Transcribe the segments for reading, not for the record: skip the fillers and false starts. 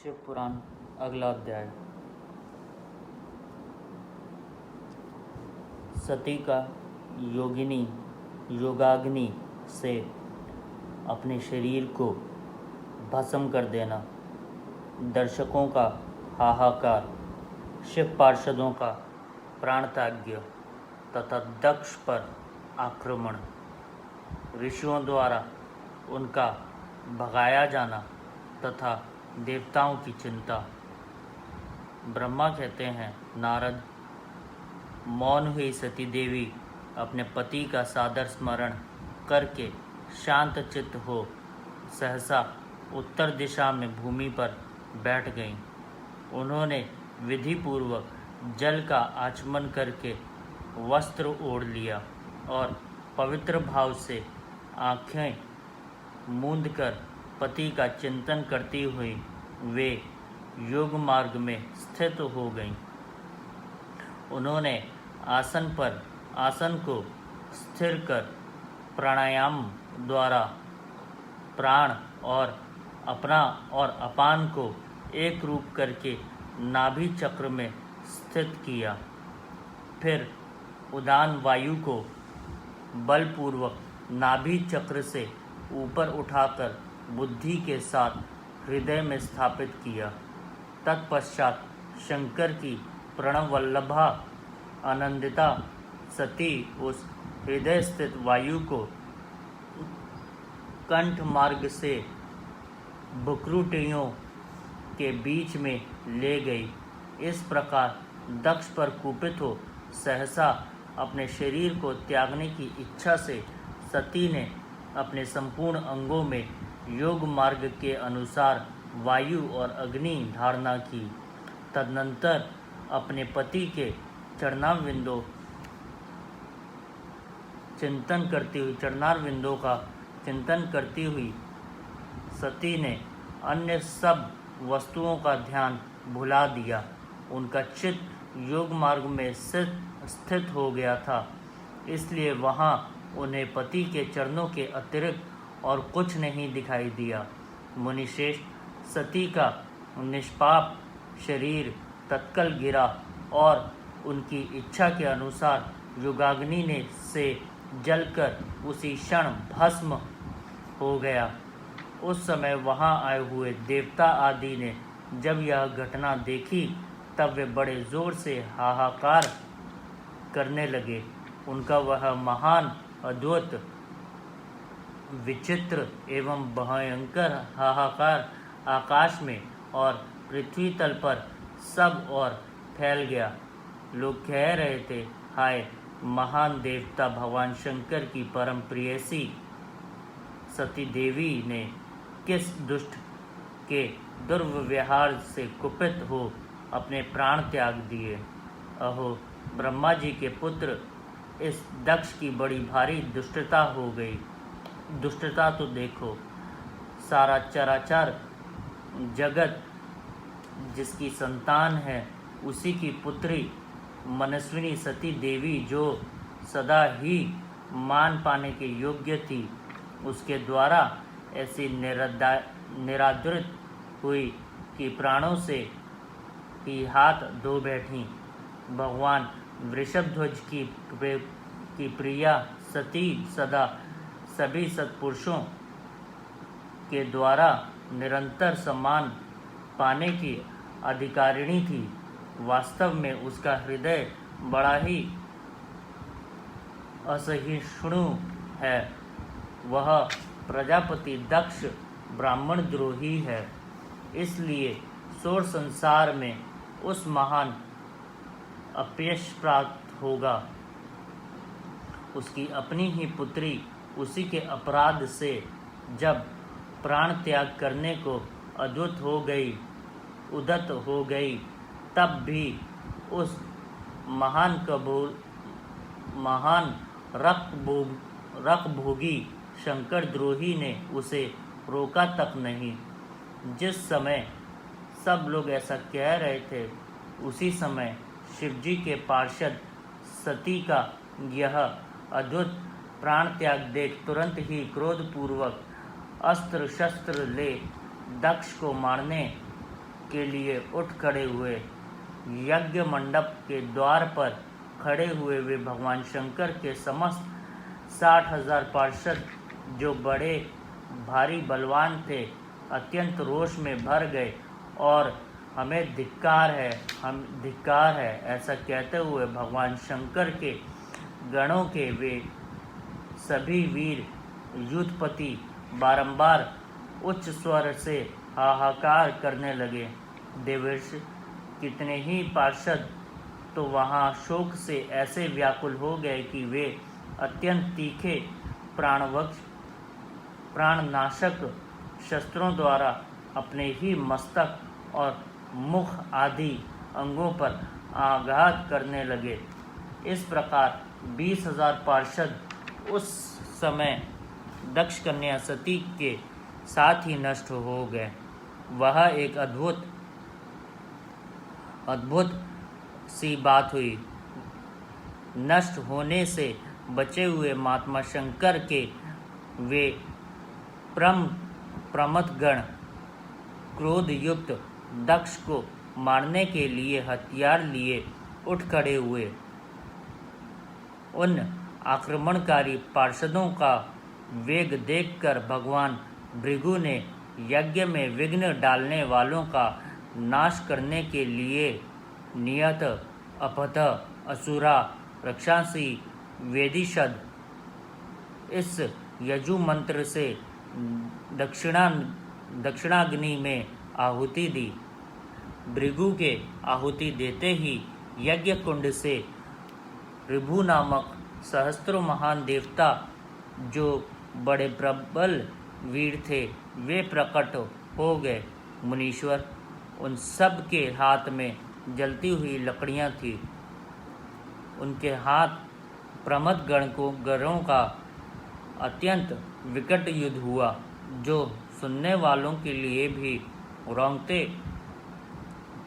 शिव पुराण अगला अध्याय। सती का योगाग्नि से अपने शरीर को भस्म कर देना, दर्शकों का हाहाकार, शिव पार्षदों का प्राणत्याग तथा दक्ष पर आक्रमण, ऋषियों द्वारा उनका भगाया जाना तथा देवताओं की चिंता। ब्रह्मा कहते हैं, नारद, मौन हुई सती देवी अपने पति का सादर स्मरण करके शांत चित्त हो सहसा उत्तर दिशा में भूमि पर बैठ गईं। उन्होंने विधि पूर्वक जल का आचमन करके वस्त्र ओढ़ लिया और पवित्र भाव से आँखें मूंद कर पति का चिंतन करती हुई वे योग मार्ग में स्थित हो गईं। उन्होंने आसन को स्थिर कर प्राणायाम द्वारा प्राण और अपना और अपान को एक रूप करके नाभि चक्र में स्थित किया। फिर उदान वायु को बलपूर्वक नाभि चक्र से ऊपर उठाकर बुद्धि के साथ हृदय में स्थापित किया। तत्पश्चात शंकर की प्रणवल्लभा आनंदिता सती उस हृदय स्थित वायु को कंठ मार्ग से भ्रुकुटियों के बीच में ले गई। इस प्रकार दक्ष पर कुपित हो सहसा अपने शरीर को त्यागने की इच्छा से सती ने अपने संपूर्ण अंगों में योग मार्ग के अनुसार वायु और अग्नि धारणा की। तदनंतर अपने पति के चरणारविंदों का चिंतन करती हुई सती ने अन्य सब वस्तुओं का ध्यान भुला दिया। उनका चित्त योग मार्ग में स्थित हो गया था, इसलिए वहाँ उन्हें पति के चरणों के अतिरिक्त और कुछ नहीं दिखाई दिया। मुनिश्रेष्ठ, सती का निष्पाप शरीर तत्काल गिरा और उनकी इच्छा के अनुसार योगाग्नि ने से जलकर उसी क्षण भस्म हो गया। उस समय वहां आए हुए देवता आदि ने जब यह घटना देखी तब वे बड़े जोर से हाहाकार करने लगे। उनका वह महान, अद्भुत, विचित्र एवं भयंकर हाहाकार आकाश में और पृथ्वी तल पर सब ओर फैल गया। लोग कह रहे थे, हाय, महान देवता भगवान शंकर की परम प्रेयसी सती देवी ने किस दुष्ट के दुर्व्यवहार से कुपित हो अपने प्राण त्याग दिए। अहो, ब्रह्मा जी के पुत्र, इस दक्ष की बड़ी भारी दुष्टता हो गई। दुष्टता तो देखो, सारा चराचर जगत जिसकी संतान है उसी की पुत्री मनस्विनी सती देवी, जो सदा ही मान पाने के योग्य थी, उसके द्वारा ऐसी निरादृत हुई कि प्राणों से ही हाथ धो बैठी। भगवान वृषभध्वज की प्रिया सती सदा सभी सत्पुरुषों के द्वारा निरंतर सम्मान पाने की अधिकारिणी थी। वास्तव में उसका हृदय बड़ा ही असहिष्णु है। वह प्रजापति दक्ष ब्राह्मण द्रोही है, इसलिए सौर संसार में उस महान अपयश प्राप्त होगा। उसकी अपनी ही पुत्री उसी के अपराध से जब प्राण त्याग करने को उद्यत हो गई, तब भी उस महान रकभोगी शंकर द्रोही ने उसे रोका तक नहीं। जिस समय सब लोग ऐसा कह रहे थे, उसी समय शिवजी के पार्षद सती का यह अद्भुत प्राण त्याग देख तुरंत ही क्रोधपूर्वक अस्त्र शस्त्र ले दक्ष को मारने के लिए उठ खड़े हुए। यज्ञ मंडप के द्वार पर खड़े हुए वे भगवान शंकर के समस्त 60,000 पार्षद, जो बड़े भारी बलवान थे, अत्यंत रोष में भर गए और हमें धिक्कार है ऐसा कहते हुए भगवान शंकर के गणों के वे सभी वीर युद्धपति बारंबार उच्च स्वर से हाहाकार करने लगे। देवर्षि कितने ही पार्षद तो वहाँ शोक से ऐसे व्याकुल हो गए कि वे अत्यंत तीखे प्राणनाशक शस्त्रों द्वारा अपने ही मस्तक और मुख आदि अंगों पर आघात करने लगे। इस प्रकार 20,000 पार्षद उस समय दक्ष कन्या सती के साथ ही नष्ट हो गए। वह एक अद्भुत सी बात हुई। नष्ट होने से बचे हुए महात्मा शंकर के वे प्रमथगण क्रोध युक्त दक्ष को मारने के लिए हथियार लिए उठ खड़े हुए। उन आक्रमणकारी पार्षदों का वेग देखकर भगवान भृगु ने यज्ञ में विघ्न डालने वालों का नाश करने के लिए नियत अपथ असुरा रक्षांसी वेदिशद इस यजु मंत्र से दक्षिणाग्नि में आहुति दी। भृगु के आहुति देते ही यज्ञ कुंड से ऋभु नामक सहस्त्रों महान देवता, जो बड़े प्रबल वीर थे, वे प्रकट हो गए। मुनीश्वर, उन सब के हाथ में जलती हुई लकड़ियां थीं। उनके हाथ गणों का अत्यंत विकट युद्ध हुआ, जो सुनने वालों के लिए भी रोंगटे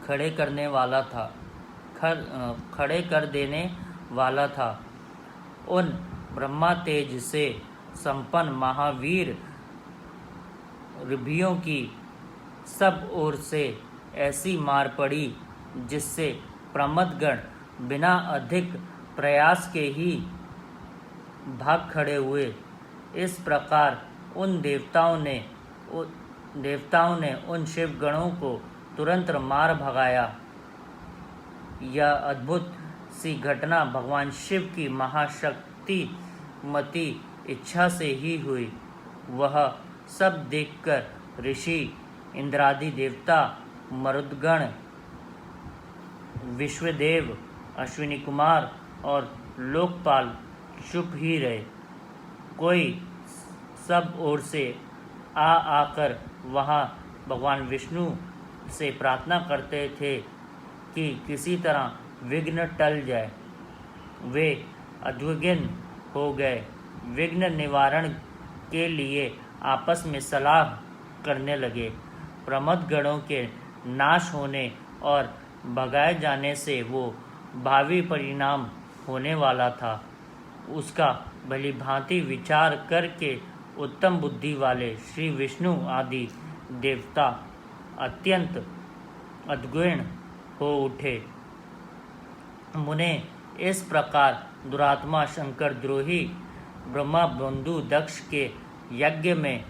खड़े कर देने वाला था। उन ब्रह्मा तेज से संपन्न महावीर ऋभियों की सब ओर से ऐसी मार पड़ी, जिससे प्रमथगण बिना अधिक प्रयास के ही भाग खड़े हुए। इस प्रकार उन देवताओं ने उन शिव गणों को तुरंत मार भगाया। यह अद्भुत सी घटना भगवान शिव की महाशक्तिमती इच्छा से ही हुई। वह सब देखकर ऋषि, इंद्रादि देवता, मरुदगण, विश्वदेव, अश्विनी कुमार और लोकपाल चुप ही रहे। कोई सब ओर से आकर वहाँ भगवान विष्णु से प्रार्थना करते थे कि किसी तरह विघ्न टल जाए। वे उद्विग्न हो गए। विघ्न निवारण के लिए आपस में सलाह करने लगे। प्रमथगणों के नाश होने और भगाए जाने से वो भावी परिणाम होने वाला था, उसका भली भांति विचार करके उत्तम बुद्धि वाले श्री विष्णु आदि देवता अत्यंत उद्विग्न हो उठे। मुने इस प्रकार दुरात्मा शंकर द्रोही ब्रह्मा बंधु दक्ष के यज्ञ में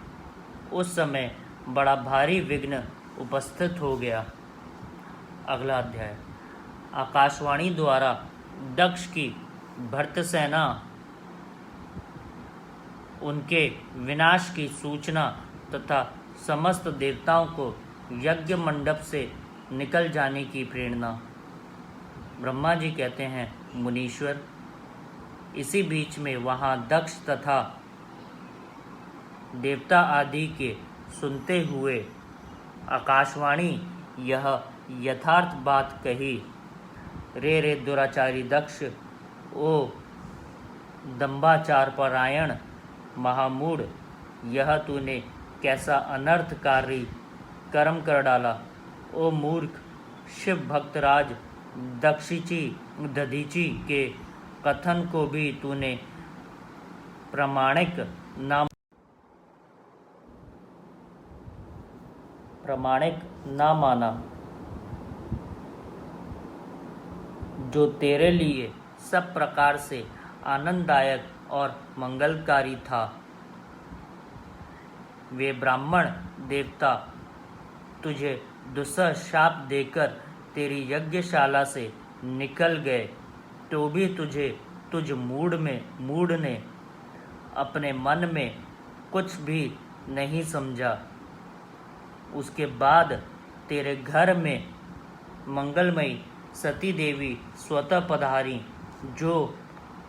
उस समय बड़ा भारी विघ्न उपस्थित हो गया। अगला अध्याय। आकाशवाणी द्वारा दक्ष की भर्त सेना उनके विनाश की सूचना तथा समस्त देवताओं को यज्ञ मंडप से निकल जाने की प्रेरणा। ब्रह्मा जी कहते हैं, मुनीश्वर, इसी बीच में वहाँ दक्ष तथा देवता आदि के सुनते हुए आकाशवाणी यह यथार्थ बात कही। रे दुराचारी दक्ष, ओ दंबाचार परायण महामूढ़, यह तूने कैसा अनर्थकारी कर्म कर डाला। ओ मूर्ख, शिव भक्तराज दधीची के कथन को भी तूने प्रमाणिक ना माना। जो तेरे लिए सब प्रकार से आनंददायक और मंगलकारी था। वे ब्राह्मण देवता तुझे दुस्सह शाप देकर तेरी यज्ञशाला से निकल गए तो भी तुझ मूढ़ ने अपने मन में कुछ भी नहीं समझा। उसके बाद तेरे घर में मंगलमयी सती देवी स्वतः पधारी, जो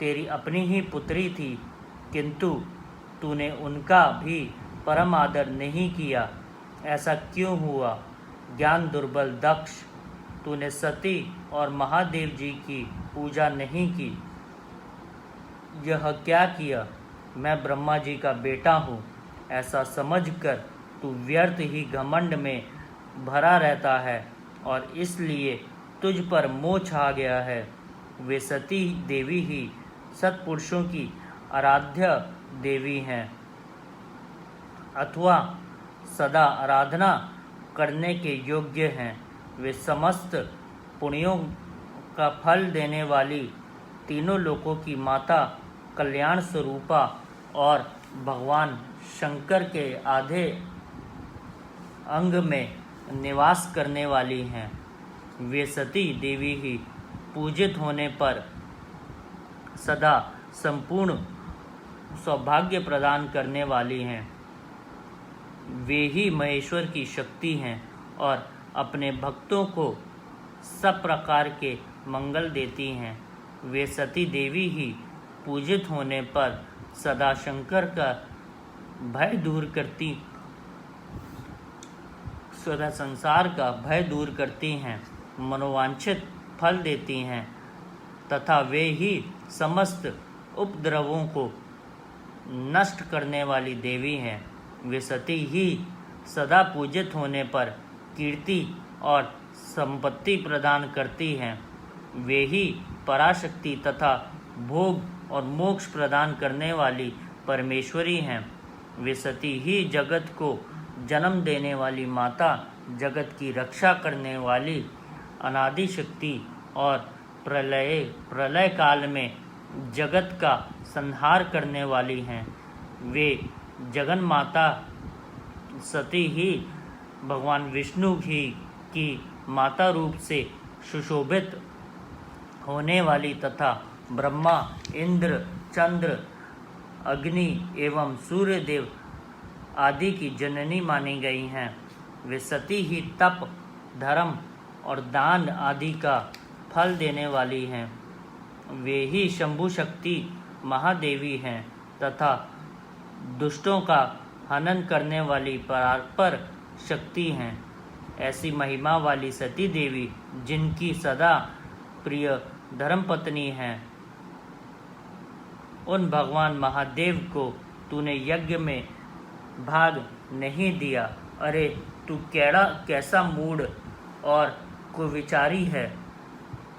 तेरी अपनी ही पुत्री थी, किंतु तूने उनका भी परम आदर नहीं किया। ऐसा क्यों हुआ? ज्ञान दुर्बल दक्ष, तूने सती और महादेव जी की पूजा नहीं की। यह क्या किया? मैं ब्रह्मा जी का बेटा हूँ, ऐसा समझकर तू व्यर्थ ही घमंड में भरा रहता है और इसलिए तुझ पर मोह छा गया है। वे सती देवी ही सत्पुरुषों की आराध्य देवी हैं अथवा सदा आराधना करने के योग्य हैं। वे समस्त पुण्यों का फल देने वाली, तीनों लोकों की माता, कल्याण स्वरूपा और भगवान शंकर के आधे अंग में निवास करने वाली हैं। वे सती देवी ही पूजित होने पर सदा संपूर्ण सौभाग्य प्रदान करने वाली हैं। वे ही महेश्वर की शक्ति हैं और अपने भक्तों को सब प्रकार के मंगल देती हैं। वे सती देवी ही पूजित होने पर सदा शंकर का भय दूर करती, सदा संसार का भय दूर करती हैं, मनोवांछित फल देती हैं तथा वे ही समस्त उपद्रवों को नष्ट करने वाली देवी हैं। वे सती ही सदा पूजित होने पर कीर्ति और संपत्ति प्रदान करती हैं। वे ही पराशक्ति तथा भोग और मोक्ष प्रदान करने वाली परमेश्वरी हैं। वे सती ही जगत को जन्म देने वाली माता, जगत की रक्षा करने वाली अनादि शक्ति और प्रलय काल में जगत का संहार करने वाली हैं। वे जगन माता सती ही भगवान विष्णु ही की माता रूप से सुशोभित होने वाली तथा ब्रह्मा, इंद्र, चंद्र, अग्नि एवं सूर्य देव आदि की जननी मानी गई हैं। वे सती ही तप, धर्म और दान आदि का फल देने वाली हैं। वे ही शंभु शक्ति महादेवी हैं तथा दुष्टों का हनन करने वाली परात्पर शक्ति हैं। ऐसी महिमा वाली सती देवी, जिनकी सदा प्रिय धर्मपत्नी हैं, उन भगवान महादेव को तूने यज्ञ में भाग नहीं दिया। अरे तू कैसा मूढ़ और कुविचारी है।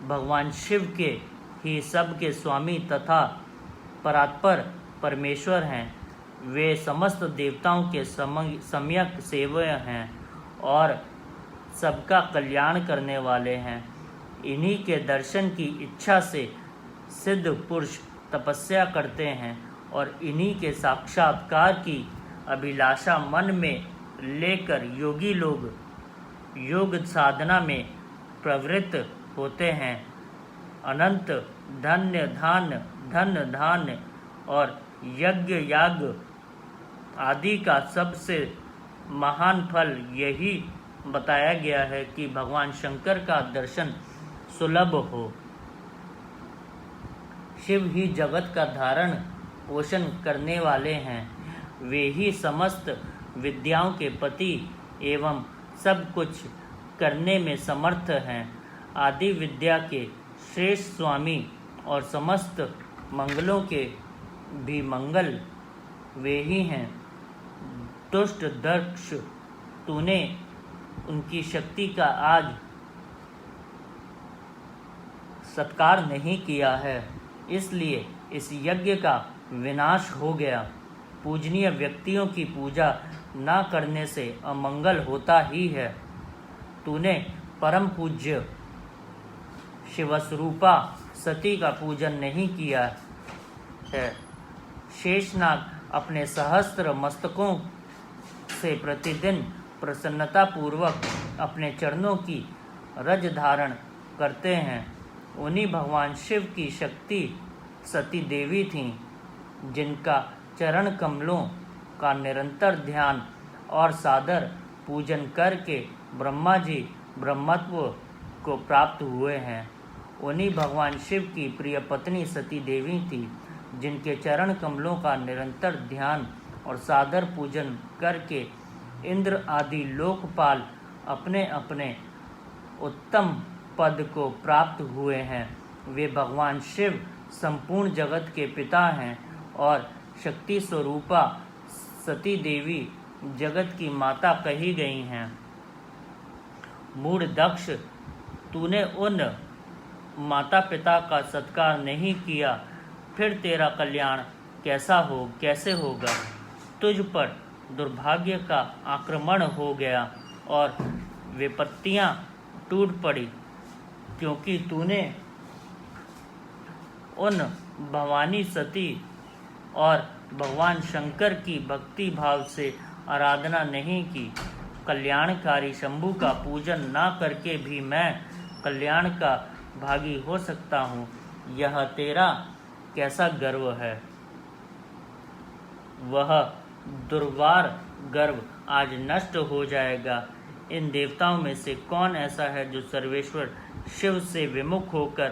भगवान शिव के ही सबके स्वामी तथा परात्पर परमेश्वर हैं। वे समस्त देवताओं के सम्यक सेवय हैं और सबका कल्याण करने वाले हैं। इन्हीं के दर्शन की इच्छा से सिद्ध पुरुष तपस्या करते हैं और इन्हीं के साक्षात्कार की अभिलाषा मन में लेकर योगी लोग योग साधना में प्रवृत्त होते हैं। अनंत धन धान्य और यज्ञ याग आदि का सबसे महान फल यही बताया गया है कि भगवान शंकर का दर्शन सुलभ हो। शिव ही जगत का धारण पोषण करने वाले हैं। वे ही समस्त विद्याओं के पति एवं सब कुछ करने में समर्थ हैं। आदि विद्या के श्रेष्ठ स्वामी और समस्त मंगलों के भी मंगल वे ही हैं। दुष्ट दक्ष, तूने उनकी शक्ति का आज सत्कार नहीं किया है, इसलिए इस यज्ञ का विनाश हो गया। पूजनीय व्यक्तियों की पूजा न करने से अमंगल होता ही है। तूने परम पूज्य शिवस्वरूपा सती का पूजन नहीं किया है। शेषनाग अपने सहस्त्र मस्तकों से प्रतिदिन प्रसन्नतापूर्वक अपने चरणों की रज धारण करते हैं। उन्हीं भगवान शिव की शक्ति सती देवी थीं, जिनका चरण कमलों का निरंतर ध्यान और सादर पूजन करके ब्रह्मा जी ब्रह्मत्व को प्राप्त हुए हैं। उन्हीं भगवान शिव की प्रिय पत्नी सती देवी थी, जिनके चरण कमलों का निरंतर ध्यान और सादर पूजन करके इंद्र आदि लोकपाल अपने अपने उत्तम पद को प्राप्त हुए हैं। वे भगवान शिव संपूर्ण जगत के पिता हैं और शक्ति स्वरूपा सती देवी जगत की माता कही गई हैं। मूढ़ दक्ष, तूने उन माता पिता का सत्कार नहीं किया, फिर तेरा कल्याण कैसे होगा। तुझ पर दुर्भाग्य का आक्रमण हो गया और विपत्तियां टूट पड़ी, क्योंकि तूने उन भवानी सती और भगवान शंकर की भक्ति भाव से आराधना नहीं की। कल्याणकारी शंभु का पूजन ना करके भी मैं कल्याण का भागी हो सकता हूँ। यह तेरा कैसा गर्व है। वह दुर्वार गर्व आज नष्ट हो जाएगा। इन देवताओं में से कौन ऐसा है जो सर्वेश्वर शिव से विमुख होकर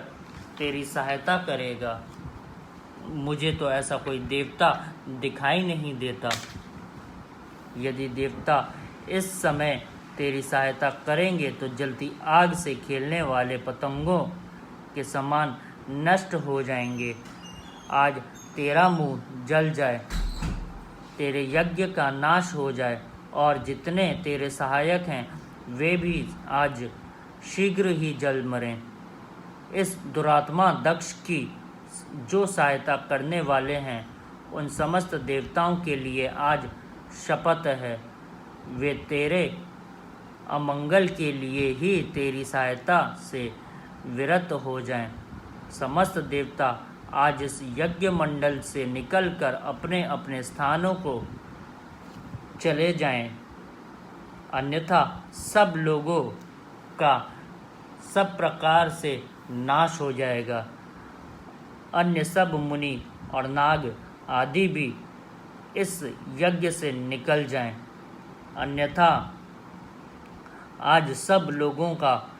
तेरी सहायता करेगा। मुझे तो ऐसा कोई देवता दिखाई नहीं देता। यदि देवता इस समय तेरी सहायता करेंगे तो जलती आग से खेलने वाले पतंगों के समान नष्ट हो जाएंगे। आज तेरा मुंह जल जाए, तेरे यज्ञ का नाश हो जाए और जितने तेरे सहायक हैं वे भी आज शीघ्र ही जल मरें। इस दुरात्मा दक्ष की जो सहायता करने वाले हैं उन समस्त देवताओं के लिए आज शपथ है, वे तेरे अमंगल के लिए ही तेरी सहायता से विरत हो जाएं। समस्त देवता आज इस यज्ञ मंडल से निकलकर अपने अपने स्थानों को चले जाएं, अन्यथा सब लोगों का सब प्रकार से नाश हो जाएगा। अन्य सब मुनि और नाग आदि भी इस यज्ञ से निकल जाएं, अन्यथा आज सब लोगों का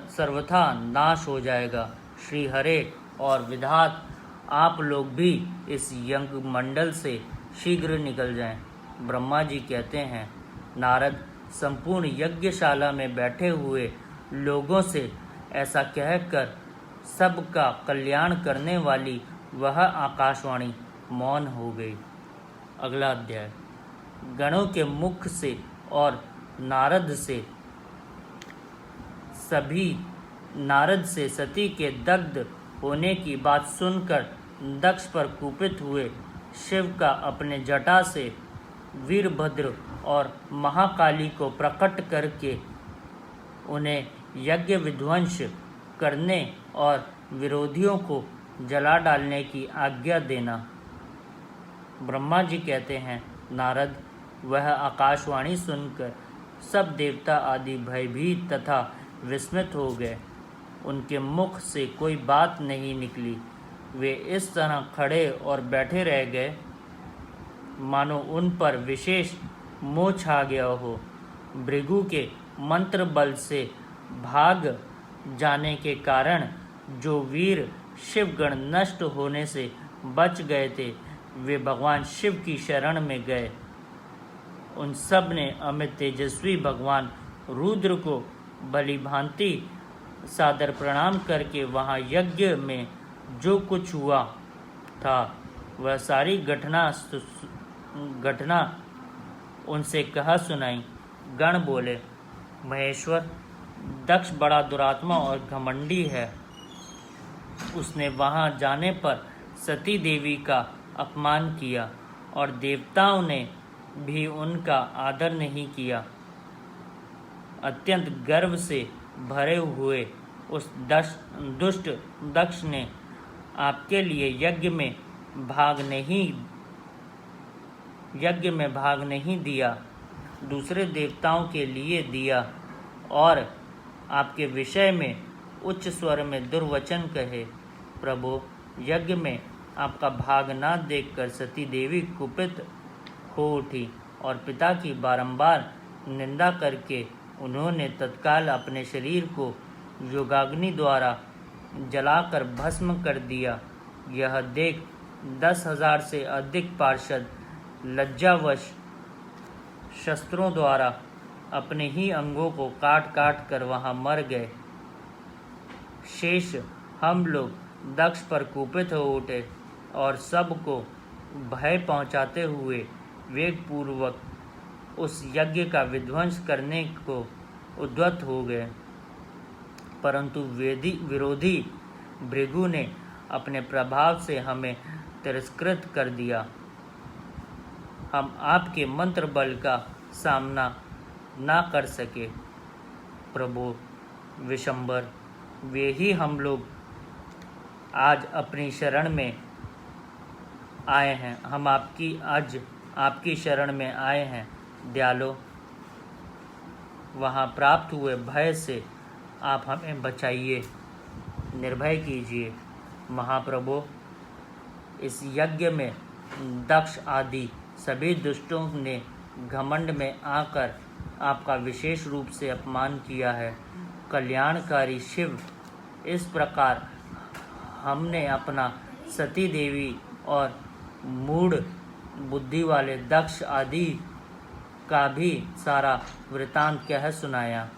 सर्वथा नाश हो जाएगा। श्री हरे और विधात आप लोग भी इस यज्ञ मंडल से शीघ्र निकल जाएं। ब्रह्मा जी कहते हैं, नारद संपूर्ण यज्ञशाला में बैठे हुए लोगों से ऐसा कहकर सबका कल्याण करने वाली वह आकाशवाणी मौन हो गई। अगला अध्याय। गणों के मुख से और नारद से सती के दग्ध होने की बात सुनकर दक्ष पर कुपित हुए शिव का अपने जटा से वीरभद्र और महाकाली को प्रकट करके उन्हें यज्ञ विध्वंस करने और विरोधियों को जला डालने की आज्ञा देना। ब्रह्मा जी कहते हैं, नारद, वह आकाशवाणी सुनकर सब देवता आदि भयभीत तथा विस्मित हो गए। उनके मुख से कोई बात नहीं निकली। वे इस तरह खड़े और बैठे रह गए मानो उन पर विशेष मोह छा गया हो। भृगु के मंत्र बल से भाग जाने के कारण जो वीर शिवगण नष्ट होने से बच गए थे, वे भगवान शिव की शरण में गए। उन सब ने अमित तेजस्वी भगवान रुद्र को भली भांति सादर प्रणाम करके वहाँ यज्ञ में जो कुछ हुआ था वह सारी घटना उनसे कहा सुनाई। गण बोले, महेश्वर, दक्ष बड़ा दुरात्मा और घमंडी है। उसने वहाँ जाने पर सती देवी का अपमान किया और देवताओं ने भी उनका आदर नहीं किया। अत्यंत गर्व से भरे हुए उस दुष्ट दक्ष ने आपके लिए यज्ञ में भाग नहीं दिया, दूसरे देवताओं के लिए दिया और आपके विषय में उच्च स्वर में दुर्वचन कहे। प्रभु, यज्ञ में आपका भाग न देखकर सती देवी कुपित हो उठी और पिता की बारंबार निंदा करके उन्होंने तत्काल अपने शरीर को योगाग्नि द्वारा जलाकर भस्म कर दिया। यह देख 10,000 से अधिक पार्षद लज्जावश शस्त्रों द्वारा अपने ही अंगों को काट काट कर वहां मर गए। शेष हम लोग दक्ष पर कुपित हो उठे और सबको भय पहुंचाते हुए वेगपूर्वक उस यज्ञ का विध्वंस करने को उद्यत हो गए, परंतु विरोधी भृगु ने अपने प्रभाव से हमें तिरस्कृत कर दिया। हम आपके मंत्र बल का सामना ना कर सके। प्रभु विशंबर, वे ही हम लोग आज अपनी शरण में आए हैं। हम आज आपकी शरण में आए हैं। दयालो, वहाँ प्राप्त हुए भय से आप हमें बचाइए, निर्भय कीजिए। महाप्रभु, इस यज्ञ में दक्ष आदि सभी दुष्टों ने घमंड में आकर आपका विशेष रूप से अपमान किया है। कल्याणकारी शिव, इस प्रकार हमने अपना सती देवी और मूढ़ बुद्धि वाले दक्ष आदि का भी सारा वृतांत कह सुनाया।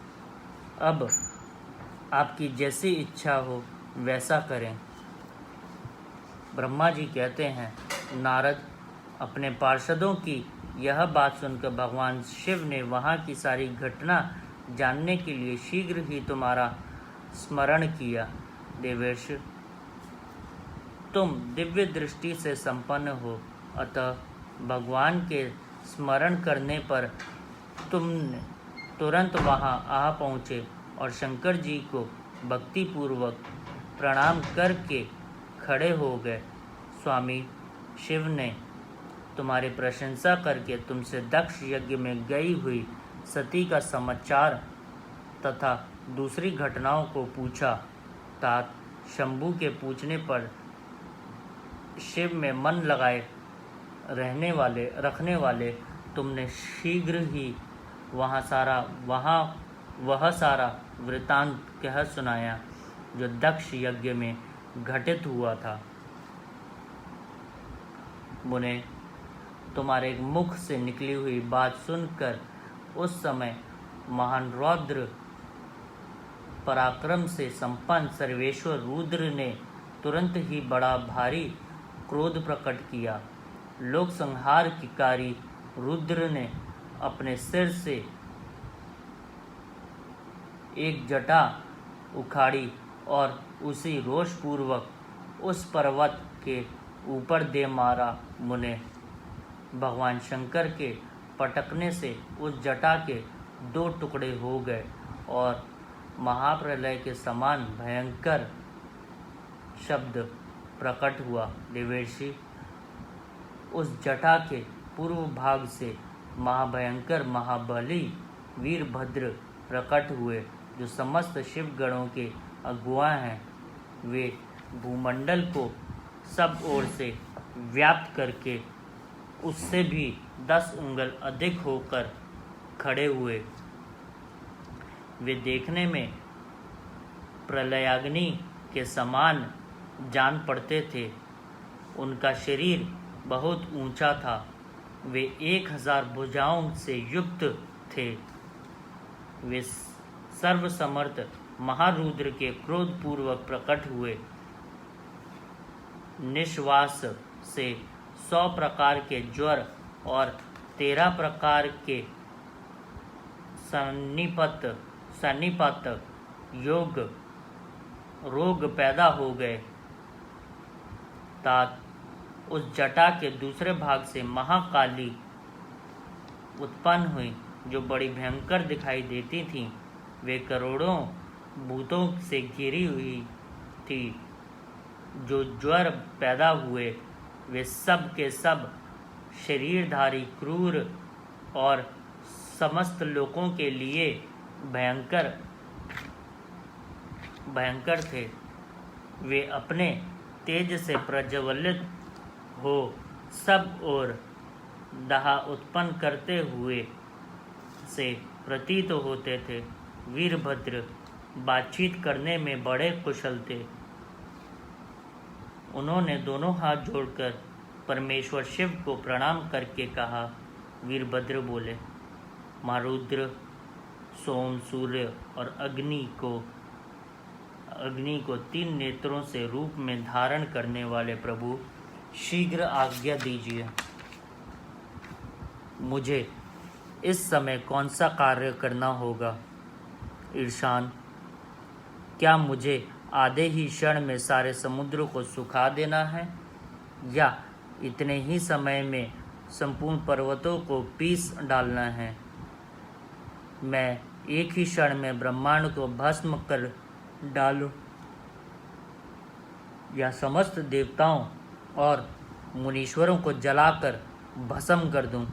अब आपकी जैसी इच्छा हो वैसा करें। ब्रह्मा जी कहते हैं, नारद, अपने पार्षदों की यह बात सुनकर भगवान शिव ने वहाँ की सारी घटना जानने के लिए शीघ्र ही तुम्हारा स्मरण किया। देवेश, तुम दिव्य दृष्टि से संपन्न हो, अतः भगवान के स्मरण करने पर तुम तुरंत वहां आ पहुँचे और शंकर जी को भक्तिपूर्वक प्रणाम करके खड़े हो गए। स्वामी, शिव ने तुम्हारी प्रशंसा करके तुमसे दक्ष यज्ञ में गई हुई सती का समाचार तथा दूसरी घटनाओं को पूछा। तात शंभू के पूछने पर शिव में मन लगाए रखने वाले तुमने शीघ्र ही वह सारा वृतांत कह सुनाया जो दक्ष यज्ञ में घटित हुआ था। मुने, तुम्हारे मुख से निकली हुई बात सुनकर उस समय महान रौद्र पराक्रम से संपन्न सर्वेश्वर रुद्र ने तुरंत ही बड़ा भारी क्रोध प्रकट किया। लोक संहार की कारी रुद्र ने अपने सिर से एक जटा उखाड़ी और उसी रोषपूर्वक उस पर्वत के ऊपर दे मारा। मुने, भगवान शंकर के पटकने से उस जटा के 2 टुकड़े हो गए और महाप्रलय के समान भयंकर शब्द प्रकट हुआ। देवर्षि, उस जटा के पूर्व भाग से महाभयंकर महाबली वीरभद्र प्रकट हुए, जो समस्त शिवगणों के अगुआ हैं। वे भूमंडल को सब ओर से व्याप्त करके उससे भी 10 उंगल अधिक होकर खड़े हुए। वे देखने में प्रलयाग्नि के समान जान पड़ते थे। उनका शरीर बहुत ऊंचा था। वे 1000 भुजाओं से युक्त थे। वे सर्वसमर्थ महारुद्र के क्रोधपूर्वक प्रकट हुए। निश्वास से 100 प्रकार के ज्वर और 13 प्रकार के सन्निपत रोग पैदा हो गए। तात उस जटा के दूसरे भाग से महाकाली उत्पन्न हुई, जो बड़ी भयंकर दिखाई देती थी। वे करोड़ों भूतों से घिरी हुई थी। जो ज्वर पैदा हुए वे सब के सब शरीरधारी क्रूर और समस्त लोगों के लिए भयंकर थे। वे अपने तेज से प्रज्वलित हो सब और दहा उत्पन्न करते हुए से प्रतीत होते थे। वीरभद्र बातचीत करने में बड़े कुशल थे। उन्होंने दोनों हाथ जोड़कर परमेश्वर शिव को प्रणाम करके कहा। वीरभद्र बोले, मारुद्र, सोम, सूर्य और अग्नि को 3 नेत्रों से रूप में धारण करने वाले प्रभु, शीघ्र आज्ञा दीजिए। मुझे इस समय कौन सा कार्य करना होगा? ईशान, क्या मुझे आधे ही क्षण में सारे समुद्र को सुखा देना है, या इतने ही समय में संपूर्ण पर्वतों को पीस डालना है? मैं एक ही क्षण में ब्रह्मांड को भस्म कर डालूं, या समस्त देवताओं और मुनीश्वरों को जलाकर भस्म कर दूं?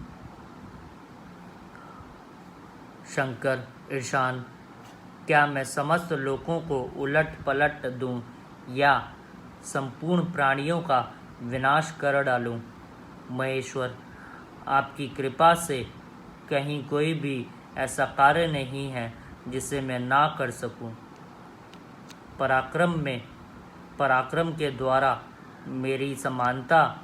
शंकर, ईशान, क्या मैं समस्त लोगों को उलट पलट दूं, या संपूर्ण प्राणियों का विनाश कर डालूं? महेश्वर, आपकी कृपा से कहीं कोई भी ऐसा कार्य नहीं है जिसे मैं ना कर सकूं। पराक्रम के द्वारा मेरी समानता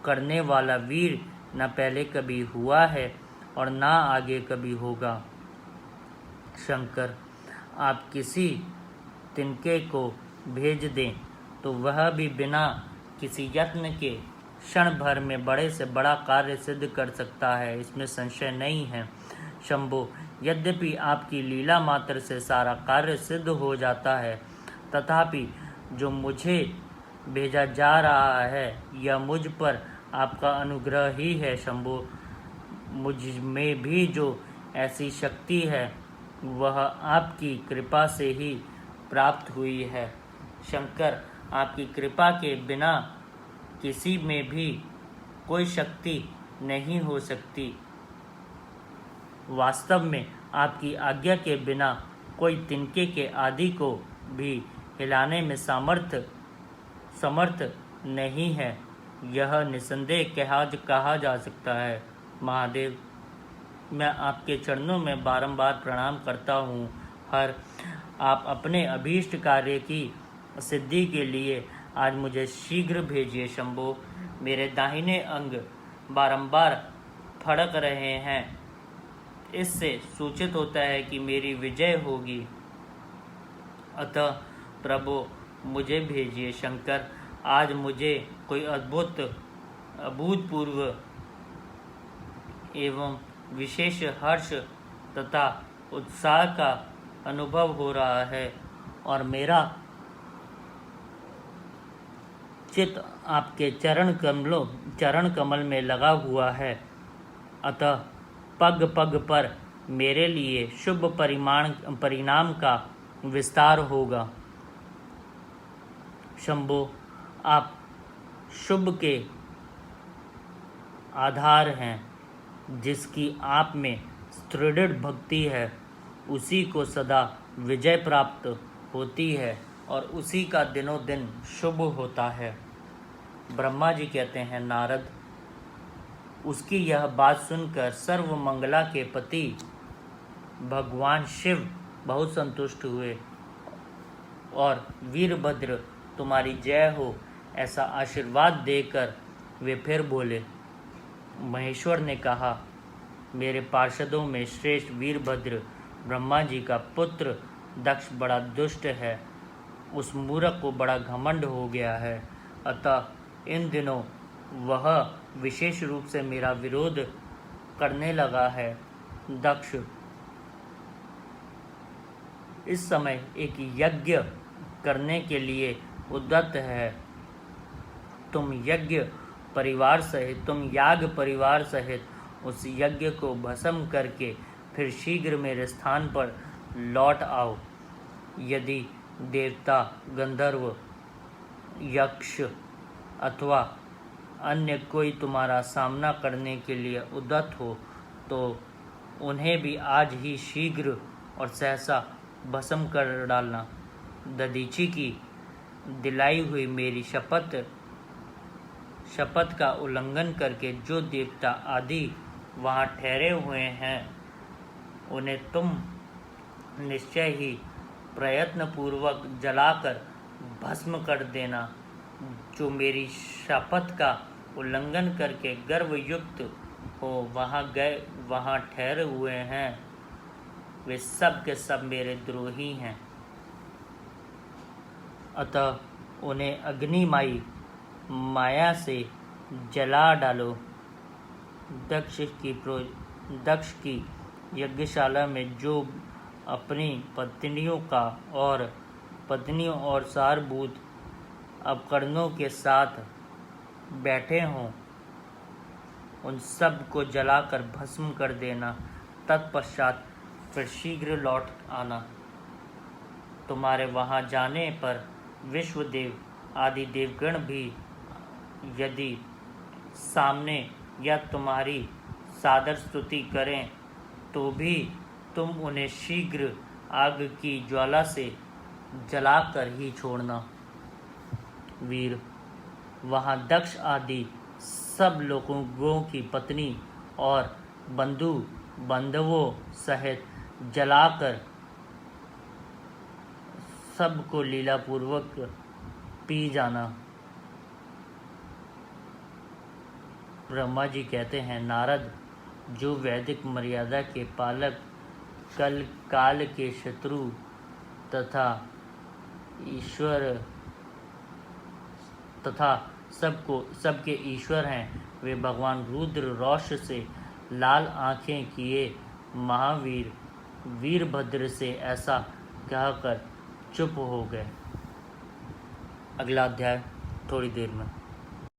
करने वाला वीर न पहले कभी हुआ है और ना आगे कभी होगा। शंकर, आप किसी तिनके को भेज दें तो वह भी बिना किसी यत्न के क्षण भर में बड़े से बड़ा कार्य सिद्ध कर सकता है, इसमें संशय नहीं है। शंभो, यद्यपि आपकी लीला मात्र से सारा कार्य सिद्ध हो जाता है, तथापि जो मुझे भेजा जा रहा है यह मुझ पर आपका अनुग्रह ही है। शंभो, मुझ में भी जो ऐसी शक्ति है वह आपकी कृपा से ही प्राप्त हुई है। शंकर, आपकी कृपा के बिना किसी में भी कोई शक्ति नहीं हो सकती। वास्तव में आपकी आज्ञा के बिना कोई तिनके के आदि को भी हिलाने में समर्थ नहीं है, यह निसंदेह कहा जा सकता है। महादेव, मैं आपके चरणों में बारंबार प्रणाम करता हूँ। आप अपने अभीष्ट कार्य की सिद्धि के लिए आज मुझे शीघ्र भेजिए। शंभो, मेरे दाहिने अंग बारंबार फड़क रहे हैं, इससे सूचित होता है कि मेरी विजय होगी। अतः प्रभु, मुझे भेजिए। शंकर, आज मुझे कोई अभूतपूर्व एवं विशेष हर्ष तथा उत्साह का अनुभव हो रहा है और मेरा चित्त आपके चरण कमल में लगा हुआ है। अतः पग पग पर मेरे लिए शुभ परिणाम का विस्तार होगा। शंभो, आप शुभ के आधार हैं। जिसकी आप में दृढ़ भक्ति है उसी को सदा विजय प्राप्त होती है और उसी का दिनों दिन शुभ होता है। ब्रह्मा जी कहते हैं, नारद, उसकी यह बात सुनकर सर्व मंगला के पति भगवान शिव बहुत संतुष्ट हुए और वीरभद्र तुम्हारी जय हो ऐसा आशीर्वाद देकर वे फिर बोले। महेश्वर ने कहा, मेरे पार्षदों में श्रेष्ठ वीरभद्र ब्रह्मा जी का पुत्र दक्ष बड़ा दुष्ट है, उस मूर्ख को बड़ा घमंड हो गया है। अतः इन दिनों वह विशेष रूप से मेरा विरोध करने लगा है। दक्ष इस समय एक यज्ञ करने के लिए उद्यत है। तुम याग परिवार सहित उस यज्ञ को भस्म करके फिर शीघ्र मेरे स्थान पर लौट आओ। यदि देवता, गंधर्व, यक्ष अथवा अन्य कोई तुम्हारा सामना करने के लिए उद्यत हो तो उन्हें भी आज ही शीघ्र और सहसा भस्म कर डालना। दधीची की दिलाई हुई मेरी शपथ का उल्लंघन करके जो देवता आदि वहाँ ठहरे हुए हैं उन्हें तुम निश्चय ही प्रयत्नपूर्वक जलाकर भस्म कर देना। जो मेरी शपथ का उल्लंघन करके गर्वयुक्त हो वहाँ ठहरे हुए हैं वे सब के सब मेरे द्रोही हैं। अतः उन्हें अग्निमयी माया से जला डालो। दक्ष की यज्ञशाला में जो अपनी पत्नियों और सारभूत उपकरणों के साथ बैठे हों उन सब को जलाकर भस्म कर देना। तत्पश्चात फिर शीघ्र लौट आना। तुम्हारे वहाँ जाने पर विश्वदेव आदि देवगण भी यदि सामने या तुम्हारी सादर स्तुति करें तो भी तुम उन्हें शीघ्र आग की ज्वाला से जलाकर ही छोड़ना। वीर, वहाँ दक्ष आदि सब लोगों की पत्नी और बंधु बांधवों सहित जलाकर सबको लीलापूर्वक पी जाना। ब्रह्मा जी कहते हैं, नारद, जो वैदिक मर्यादा के पालक, काल के शत्रु तथा सबके ईश्वर हैं, वे भगवान रुद्र रौष से लाल आंखें किए महावीर वीरभद्र से ऐसा कहकर चुप हो गए। अगला अध्याय थोड़ी देर में।